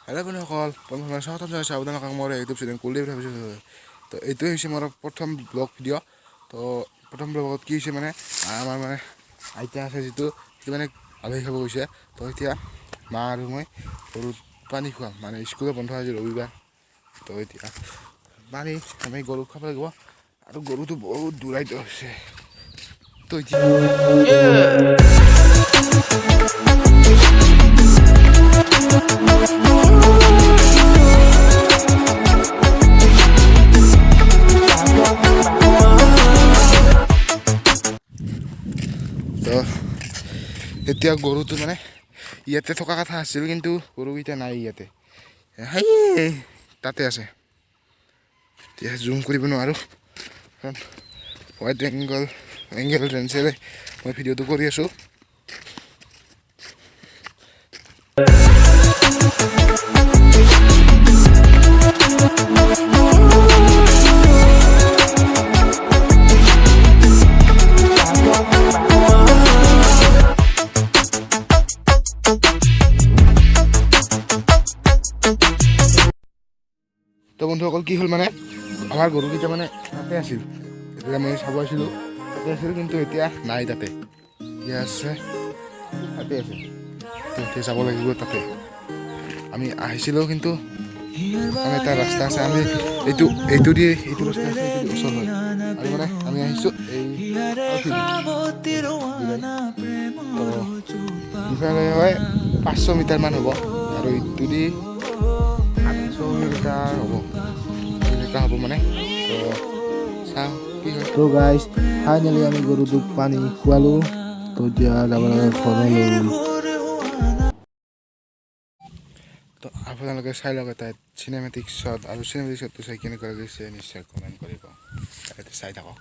Hello' বন্ধুসকল, প্ৰথমে স্বাগতম জনাইছোঁ আপোনালোকক মোৰ ইউটিউব চেনেল কুলদীপ ভাবিছোঁ। তো এইটোৱে হৈছে মোৰ প্ৰথম ব্লগ ভিডিঅ'। তো প্ৰথম ব্লগত কি হৈছে মানে আমাৰ মানে আইতা আছে যিটো সি মানে আলহী খাব গৈছে। তো এতিয়া মা আৰু মই গৰুত পানী খুৱাম, মানে স্কুলো বন্ধ আজি ৰবিবাৰ। তো এতিয়া পানী আমি গৰুক খাব লাগিব আৰু গৰুটো বহুত দূৰাইত হৈছে। তো এতিয়া তো এতিয়া গৰুটো মানে ইয়াতে থকা কথা আছিল, কিন্তু গৰুকেইটা নাই ইয়াতে, তাতে আছে। এতিয়া জুম কৰিব নোৱাৰোঁ কাৰণ হোৱাইট এংগেল লেন্সেৰে মই ভিডিঅ'টো কৰি আছোঁ। তো বন্ধুসকল কি হ'ল মানে আমাৰ গৰুকেইটা মানে তাতে আছিল, এতিয়া মই চাব আছিলোঁ তাতে আছিল, কিন্তু এতিয়া নাই তাতে। এতিয়া আছে তাতে আছে, তো এতিয়া যাব লাগিব তাতে। আমি আহিছিলোঁ, কিন্তু মানে এটা ৰাস্তা আছে, আমি এইটো দি এইটো ৰাস্তা আছে, এইটো দি ওচৰ হয়। আৰু মানে আমি আহিছোঁ এই ইফালে হয় 500 মিটাৰমান হ'ব, আৰু এইটো দি 800 মিটাৰ হ'ব, এনেকুৱা হ'ব মানে। তো চাওঁ কি হয়। তো গাইজ ফাইনেলি আমি গৰুটোক পানী খোৱালোঁ। তো এতিয়া যাব লাগে ঘৰলৈ। তো আপোনালোকে চাই লওক এটা চিনেমেটিক শ্বট, আৰু চিনেমেটিক শ্বটটো চাই কেনেকুৱা লাগিছে নিশ্চয় কমেণ্ট কৰিব, চাই থাকক।